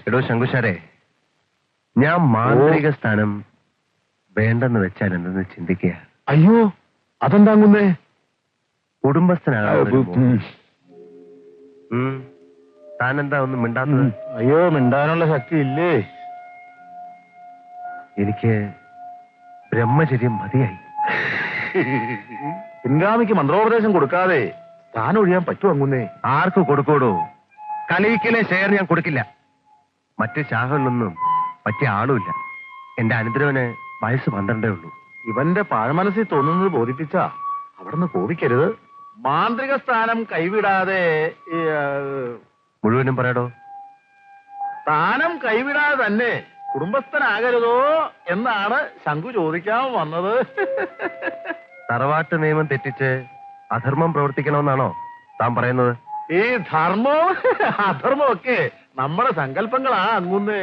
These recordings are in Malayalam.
എടോ ശങ്കുശാരെ, ഞാൻ മാന്ത്രിക സ്ഥാനം വേണ്ടെന്ന് വെച്ചാൽ എന്തെന്ന് ചിന്തിക്കുക. അയ്യോ, അതെന്താങ്ങുന്നേ? കുടുംബസ്ഥനാകാൻ താനെന്താ ഒന്നും മിണ്ടാത്തത്? അയ്യോ, മിണ്ടാനുള്ള ശക്തി ഇല്ലേ? എനിക്ക് ബ്രഹ്മചര്യം മതിയായി. പിൻഗാമിക്ക് മന്ത്രോപദേശം കൊടുക്കാതെ താൻ ഒഴിയാൻ പറ്റുമോ അങ്ങുന്നേ? ആർക്ക് കൊടുക്കൂടോ? കളയിക്കലെ ഷെയർ ഞാൻ കൊടുക്കില്ല. മറ്റ് ശാഖകളിലൊന്നും പറ്റിയ ആളുമില്ല. എന്റെ അനന്തരവന് വയസ്സ് 12 ഉള്ളൂ. ഇവന്റെ പാഴ്മനസ്സിൽ തോന്നുന്നത് ബോധിപ്പിച്ച അവിടുന്ന് കോപിക്കരുത്. മാന്ത്രിക സ്ഥാനം കൈവിടാതെ മുഴുവനും പറയടോ. സ്ഥാനം കൈവിടാതെ തന്നെ കുടുംബസ്ഥനാകരുതോ എന്നാണ് ശങ്കു ചോദിക്കാൻ വന്നത്. തറവാട്ട് നിയമം തെറ്റിച്ച് അധർമ്മം പ്രവർത്തിക്കണമെന്നാണോ താൻ പറയുന്നത്? ഈ ധർമ്മവും അധർമ്മവും ഒക്കെ നമ്മുടെ സങ്കല്പങ്ങളാ അങ്ങുന്നേ.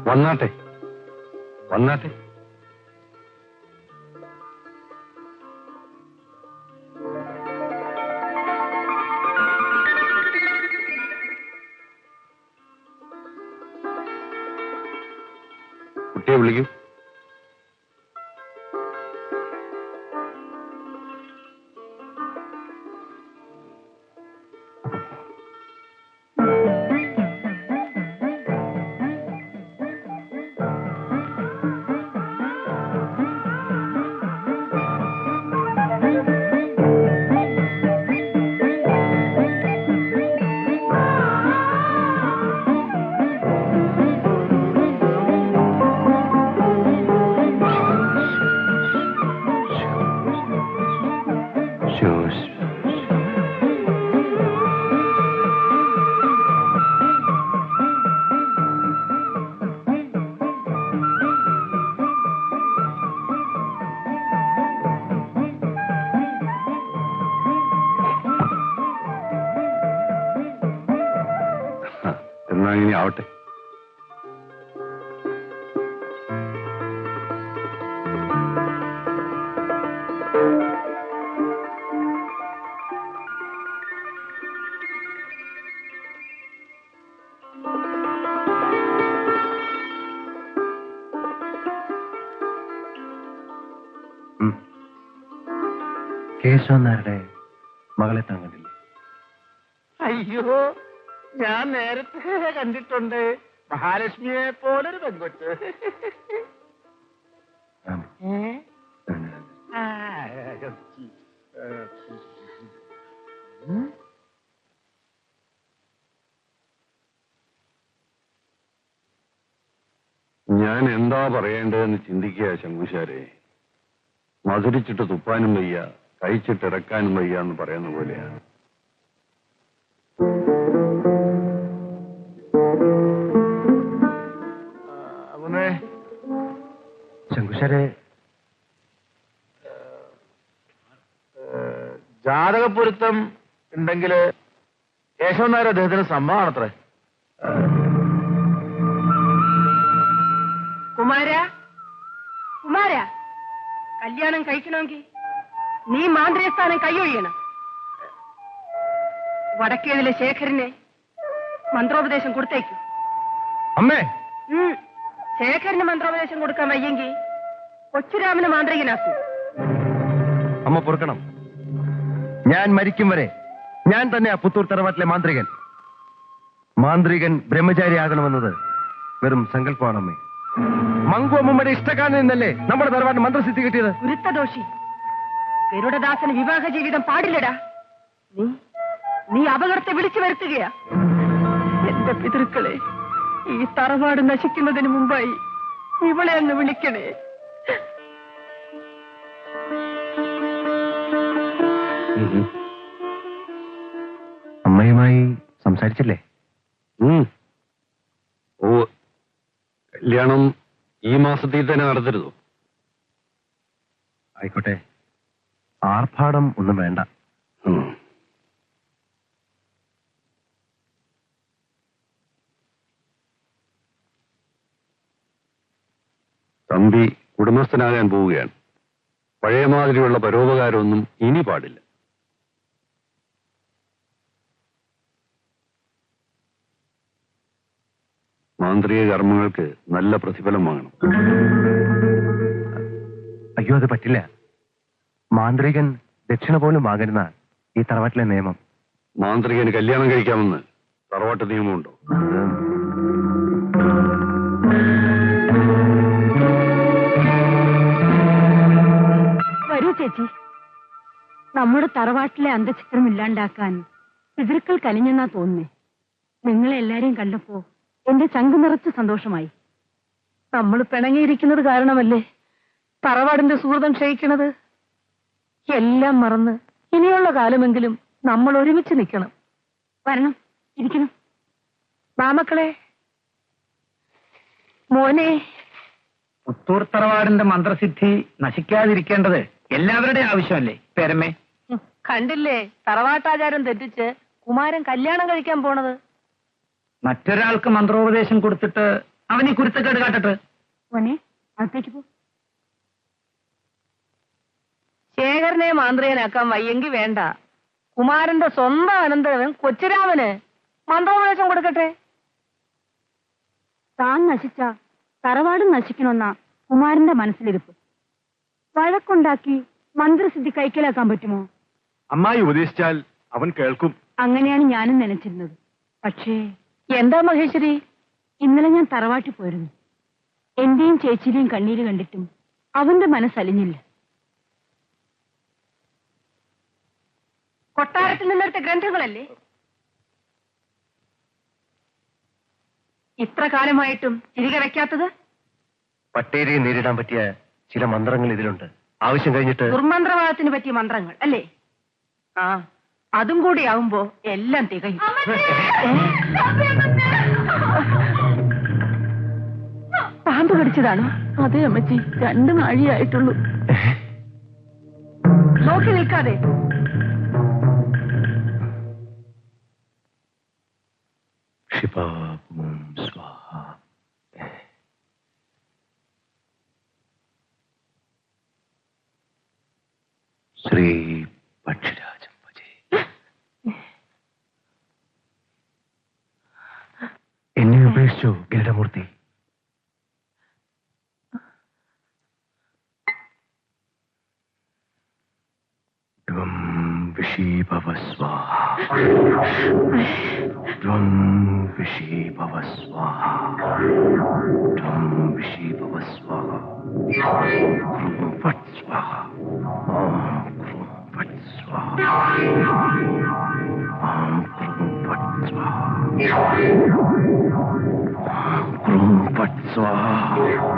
വന്നാട്ടെ വന്നാട്ടെ. കുട്ടിയെ വിളിക്കൂ. എന്നാ ഇനി ആവട്ടെ. കേശവൻ നായരുടെ മകളെ താൻ കണ്ടില്ലേ? അയ്യോ, ഞാൻ നേരത്തെ കണ്ടിട്ടുണ്ട്. മഹാലക്ഷ്മിയെ പോലൊരു പെൺകൊച്ച്. ഞാൻ എന്താ പറയേണ്ടതെന്ന് ചിന്തിക്കുക ശങ്കുശാരെ. മധുരിച്ചിട്ട് തുപ്പാനും വയ്യ, കഴിച്ചിട്ട് ഇറക്കാനും വയ്യ എന്ന് പറയുന്ന പോലെയാണ്. ശങ്കുശാരെ, ജാതകപ്പൊരുത്തം ഉണ്ടെങ്കിൽ കേശവൻ നായർ അദ്ദേഹത്തിന് സമ്മതമാണത്രേ. കുമാര, കല്യാണം കഴിക്കണമെങ്കിൽ നീ മാന്ത്രികസ്ഥാനം കൈയൊഴിയണം. വടക്കേതിലെ ശേഖരനെ മന്ത്രോപദേശം കൊടുത്തേക്കും. അമ്മേ, ശേഖരന് മന്ത്രോപദേശം കൊടുക്കാൻ വയ്യെങ്കിൽ കൊച്ചുരാമന് മാന്ത്രികനാക്കൂ. അമ്മ പൊറുക്കണം. ഞാൻ മരിക്കും വരെ ഞാൻ തന്നെയാ പുത്തൂർ തറവാട്ടിലെ മാന്ത്രികൻ. മാന്ത്രികൻ ബ്രഹ്മചാരിയാകണമെന്നത് വെറും സങ്കല്പമാണമ്മേ. മങ്കു അമ്മയുടെ ഇഷ്ടക്കാരനിൽ നിന്നല്ലേ നമ്മുടെ തറവാട്ടിന് മന്ത്രസിദ്ധി കിട്ടിയത്? ഗുരുത്തദോഷി, ഗരുഡദാസന് വിവാഹ ജീവിതം പാടില്ലടാ. നീ അപകടത്തെ വിളിച്ചു വരുത്തുകയാ. എന്റെ പിതൃക്കളെ, ഈ തറവാട് നശിക്കുന്നതിന് മുമ്പായി ഇവളെ അങ്ങ് വിളിക്കണേ. അമ്മയുമായി സംസാരിച്ചില്ലേ? ഓ, കല്യാണം ഈ മാസത്തിൽ തന്നെ നടത്തരുതോ? ആയിക്കോട്ടെ, ആർഭാടം ഒന്നും വേണ്ട. തമ്പി കുടുംബസ്ഥനാകാൻ പോവുകയാണ്. പഴയ മാതിരിയുള്ള പരോപകാരമൊന്നും ഇനി പാടില്ല. മാന്ത്രിക കർമ്മങ്ങൾക്ക് നല്ല പ്രതിഫലം വാങ്ങണം. അയ്യോ, അത് പറ്റില്ല. മാന്ത്രികൻ ദക്ഷിണ പോലും വാങ്ങരുന്ന ഈ തറവാട്ടിലെ നിയമം. മാന്ത്രികന് കല്യാണം കഴിക്കാമെന്ന് തറവാട്ട് നിയമമുണ്ടോ? വരൂ ചേച്ചി. നമ്മുടെ തറവാട്ടിലെ അന്തചിത്രം ഇല്ലാണ്ടാക്കാൻ പിതൃക്കൾ കനിഞ്ഞെന്നാ തോന്നുന്നേ. നിങ്ങളെ എല്ലാരെയും കണ്ടപ്പോ എന്റെ ചങ്ക് നിറച്ച് സന്തോഷമായി. നമ്മൾ പിണങ്ങിയിരിക്കുന്നത് കാരണമല്ലേ തറവാടിന്റെ സുഹൃതം ക്ഷയിക്കണത്? എല്ലാം മറന്ന് ഇനിയുള്ള കാലമെങ്കിലും നമ്മൾ ഒരുമിച്ച് നിൽക്കണം. വരണം, ഇരിക്കണം. മാമക്കളെ, മോനെ. പുത്തൂർ തറവാടിന്റെ മന്ത്രസിദ്ധി നശിക്കാതിരിക്കേണ്ടത് എല്ലാവരുടെയും ആവശ്യമല്ലേ പേരമ്മേ? കണ്ടില്ലേ തറവാട്ടാചാരം തെറ്റിച്ച് കുമാരൻ കല്യാണം കഴിക്കാൻ പോണത്. മറ്റൊരാൾക്ക് മന്ത്രോപദേശം കൊടുത്തിട്ട് അവനീ കുരുത്തക്കേട് കാട്ടട്ടെ. മോനെ, അകത്തേക്ക് പോ. ശേഖരനെ മാന്ത്രികനാക്കാൻ വയ്യെങ്കിൽ വേണ്ട. കുമാരന്റെ സ്വന്തം അനന്തരവൻ കൊച്ചുരാമന് മന്ത്രോപദേശം കൊടുക്കട്ടെ. താൻ നശിച്ച തറവാടും നശിക്കണമെന്ന കുമാരന്റെ മനസ്സിലിരിപ്പ്. വഴക്കുണ്ടാക്കി മന്ത്രസിദ്ധി കൈക്കലാക്കാൻ പറ്റുമോ? അമ്മായി ഉപദേശിച്ചാൽ അവൻ കേൾക്കും. അങ്ങനെയാണ് ഞാനും നനച്ചിരുന്നത്. പക്ഷേ എന്താ മഹേശ്വരി, ഇന്നലെ ഞാൻ തറവാട്ടിൽ പോയിരുന്നു. എന്റെയും ചേച്ചിയുടെയും കണ്ണീര് കണ്ടിട്ടും അവന്റെ മനസ്സലിഞ്ഞില്ല. കൊട്ടാരത്തിൽ നിന്നെടുത്ത ഗ്രന്ഥങ്ങളല്ലേ ഇത്ര കാലമായിട്ടും തിരികെ വെക്കാത്തത്? പട്ടേരിയെ നേരിടാൻ പറ്റിയ ചില മന്ത്രങ്ങൾ ഇതിലുണ്ട്. ആവശ്യം കഴിഞ്ഞിട്ട് ദുർമന്ത്രവാദത്തിന് പറ്റിയ മന്ത്രങ്ങൾ അല്ലേ? ആ, അതും കൂടി ആവുമ്പോ എല്ലാം തികയും. പാമ്പ് കടിച്ചതാണോ? അതെ അമ്മച്ചി, 2 നാഴിയായിട്ടുള്ളൂ. നോക്കി നിൽക്കാതെ. ശ്രീ പക്ഷിരാജം ഭജേ. എന്നെ ഉപേക്ഷിച്ചു ഗരുഡമൂർത്തി. ത്വം വിഷീഭവ സ്വാഹ. ത്വം വിഷീഭവ സ്വാഹ. ത്വം വിഷീഭവ സ്വാഹ. ധ്രുവം ഫട് സ്വാഹ. ഓം ധ്രുവം ഫട് സ്വാഹ. ഓം ധ്രുവം ഫട് സ്വാഹ. ധ്രുവം ഫട് സ്വാഹ. ഓം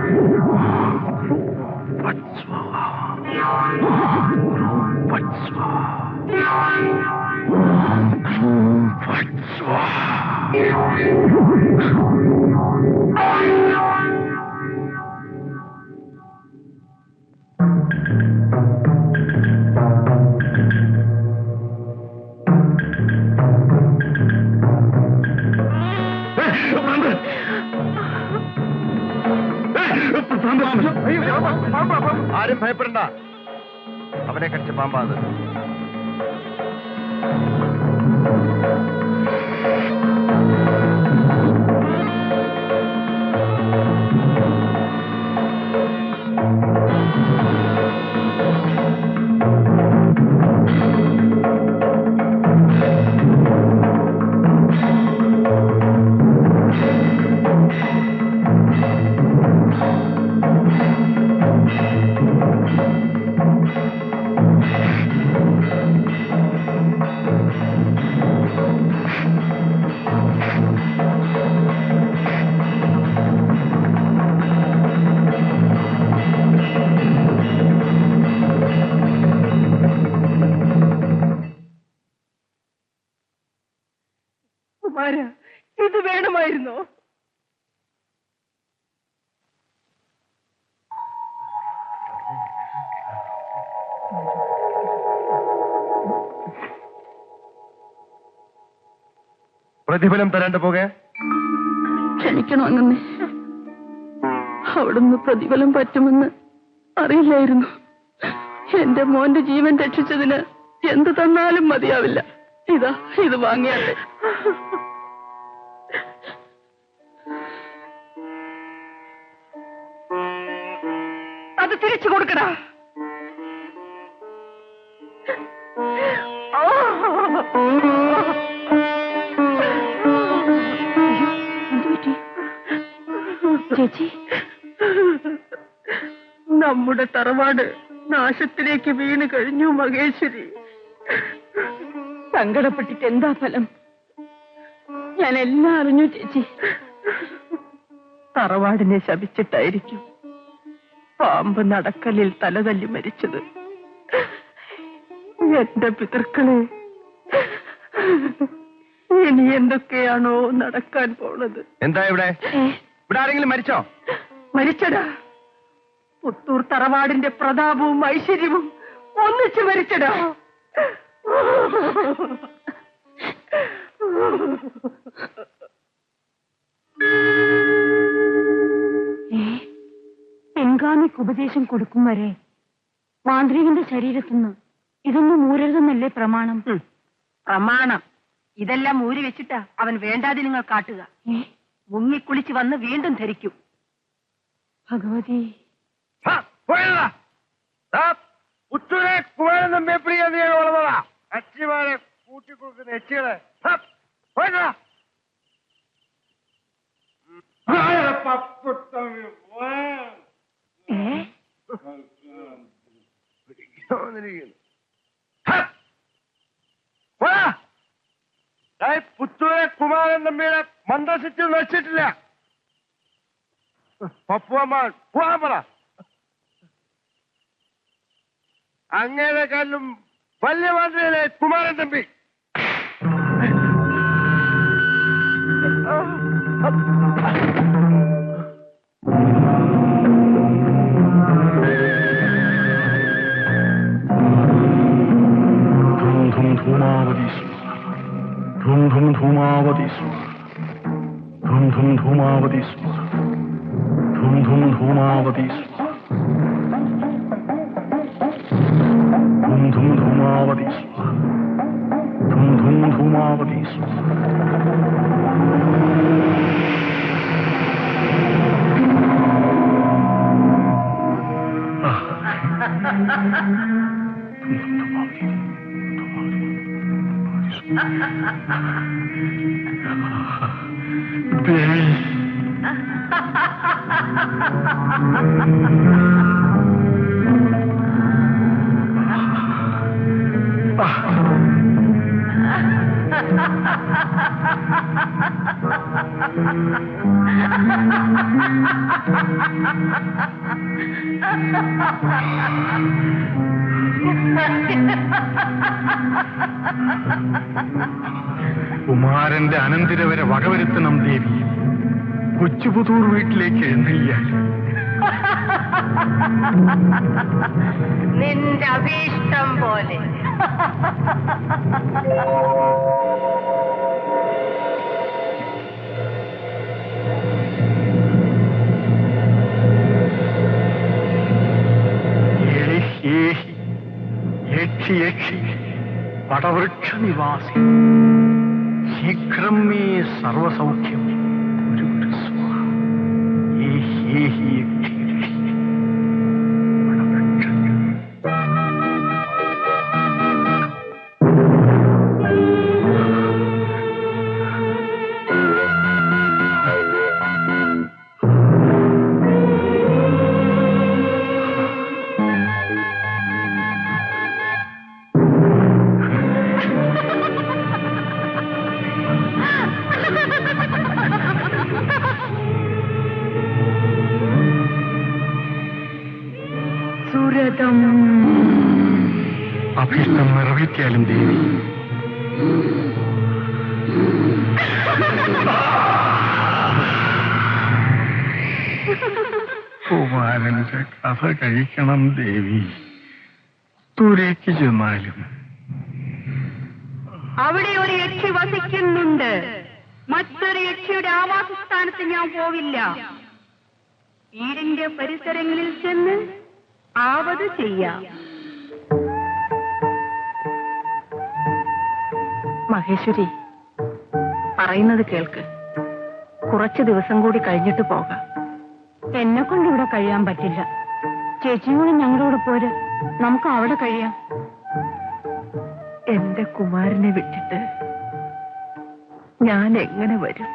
ധ്രുവം ഫട് സ്വാഹ. ധ്രുവം ഫട് സ്വാഹ. ഓം ധ്രുവം ഫട് സ്വാഹ. ആരും ഭയപ്പെടണ്ട. അവനെ കടിച്ച പാമ്പാത്. കുമാര, ഇത് വേണമായിരുന്നോ? പ്രതിഫലം തരാണ്ട് പോകെ. ക്ഷമിക്കണം അങ്ങനെ. അവിടുന്ന് പ്രതിഫലം പറ്റുമെന്ന് അറിയില്ലായിരുന്നു. എന്റെ മോന്റെ ജീവൻ രക്ഷിച്ചതിന് എന്ത് തന്നാലും മതിയാവില്ല. ഇതാ, ഇത് വാങ്ങിയാട്ടെ. വെച്ചു കൊടുക്കടാ. ചേച്ചി, നമ്മുടെ തറവാട് നാശത്തിലേക്ക് വീണ് കഴിഞ്ഞു മഹേശ്വരി. സങ്കടപ്പെട്ടിട്ട് എന്താ ഫലം? ഞാൻ എല്ലാം അറിഞ്ഞു ചേച്ചി. തറവാടിനെ ശപിച്ചിട്ടായിരിക്കും പാമ്പ് നടക്കലിൽ തലതല്ലി മരിച്ചത്. എന്റെ പിതൃക്കളെ, ഇനി എന്തൊക്കെയാണോ നടക്കാൻ പോണത്? എന്താ ഇവിടെ ആരെങ്കിലും മരിച്ചോ? മരിച്ചടാ. പുത്തൂർ തറവാടിന്റെ പ്രതാപവും ഐശ്വര്യവും ഒന്നിച്ചു മരിച്ചടാ. പിൻഗാമിക്ക് ഉപദേശം കൊടുക്കും വരെ മാന്ത്രികന്റെ ശരീരത്തുനിന്ന് ഇതൊന്നും ഊരരുതെന്നല്ലേ പ്രമാണം? പ്രമാണം ഇതെല്ലാം ഊരി വെച്ചിട്ടാ അവൻ വേണ്ടാതെ നിങ്ങൾ കാട്ടുക. മുങ്ങിക്കുളിച്ച് വന്ന് വീണ്ടും ധരിക്കും. ഭഗവതി, ഉച്ചൂരെ കുമാരൻ നമ്പേപ്പിടിയെ വളർന്നതാ. അച്ചിമാരെ കൂട്ടിക്കൊടുക്കുന്ന എച്ചികളെ പുത്തൂരെ കുമാരൻ നമ്പിയുടെ മന്ത്രസിറ്റി നശിച്ചിട്ടില്ല. പപ്പുവമ്മാൻ പോകാൻ പറ. അങ്ങേരെക്കാളും വലിയ മന്ത്രിയിലെ കുമാരൻ തമ്പി. ധൂമാവതി ധൂം ധൂം ധൂമാവതി ധൂം ധൂം ധൂമാവതി ധൂം ധൂം ധൂമാവതി ധൂം ധൂം ധൂമാവതി ധൂം ധൂം ധൂമാവതി ദേവി, കുമാരന്റെ അനന്തിരവരെ വകവരുത്തണം ദേവി. കൊച്ചുപുതൂർ വീട്ടിലേക്ക് എഴുന്നള്ളിയാൽ നിന്റെ അഭീഷ്ടം പോലെ. യക്ഷി യക്ഷി പടവൃക്ഷ നിവാസി ശീഘ്രം മേ സർവസൗഖ്യം ഗുരുസ്വ. അഭീഷ്ടം നിറവേറ്റിയാലും ദേവി. കുമാരന്റെ കഥ കഴിക്കണം ദേവി. ദൂരേക്ക് ചെന്നാലും അവിടെ ഒരു യക്ഷി വസിക്കുന്നുണ്ട്. മറ്റൊരു യക്ഷിയുടെ ആവാസസ്ഥാനത്ത് ഞാൻ പോവില്ല. വീടിന്റെ പരിസരങ്ങളിൽ ചെന്ന് ആവത് ചെയ്യാം. മഹേശ്വരി, പറയുന്നത് കേൾക്ക്. കുറച്ചു ദിവസം കൂടി കഴിഞ്ഞിട്ട് പോകാം. എന്നെ കൊണ്ട് ഇവിടെ കഴിയാൻ പറ്റില്ല. ചേച്ചിയും കൂടി ഞങ്ങളുടെ കൂടെ പോര്, നമുക്ക് അവിടെ കഴിയാം. എന്റെ കുമാരനെ വിട്ടിട്ട് ഞാൻ എങ്ങനെ വരും?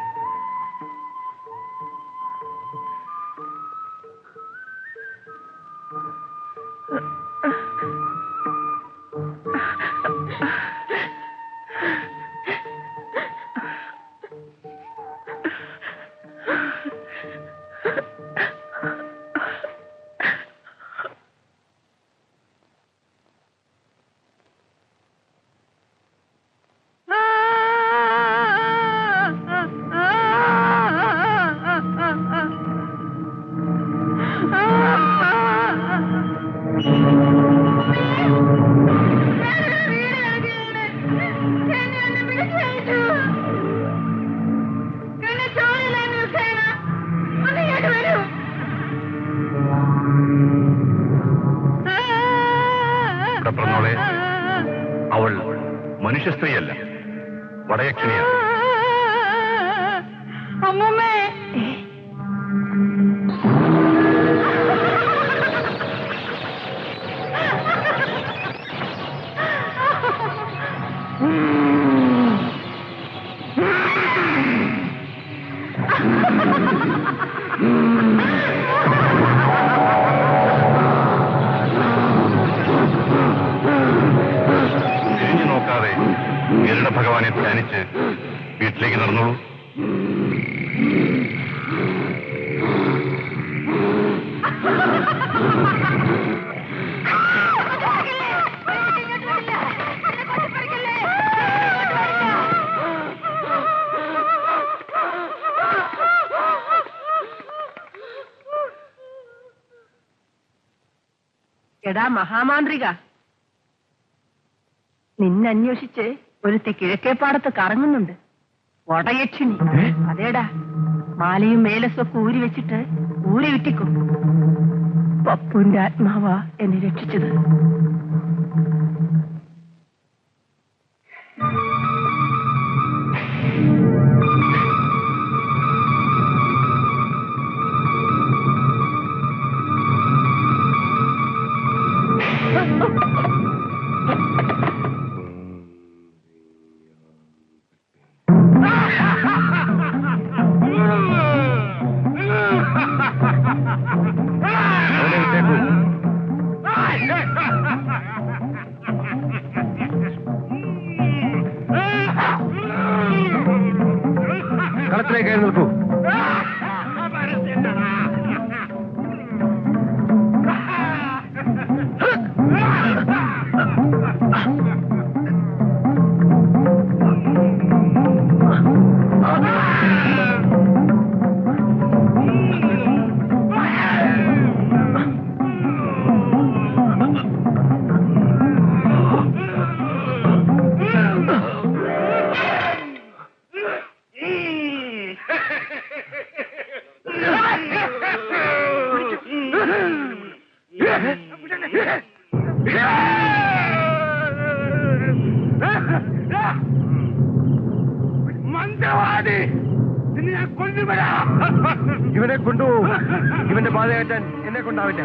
അവൾ മനുഷ്യ സ്ത്രീയല്ല, വടയക്ഷണിയാണ്. അമ്മമ്മേ, തിരിഞ്ഞു നോക്കാതെ ഗരുഡ ഭഗവാനെ ധ്യാനിച്ച് വീട്ടിലേക്ക് നടന്നോളൂ. എടാ മഹാമാന്ത്രിക, നിന്നന്വേഷിച്ച് ഒരുത്തി കിഴക്കേപ്പാടത്ത് കറങ്ങുന്നുണ്ട്. വടയക്ഷിണി. അതേടാ, മാലയും മേലസൊക്കെ ഊരി വെച്ചിട്ട് ഊരി വിറ്റിക്കും. പപ്പുവിന്റെ ആത്മാവാ എന്നെ രക്ഷിച്ചത്. അവനെ വിട്ടേക്കൂ. കളത്തിലേക്ക് കയറി നിൽക്കൂ. ഇവനെ കൊണ്ടുപോകും. ഇവന്റെ ബാധ കയറ്റാൻ എന്നെ കൊണ്ടാവില്ല.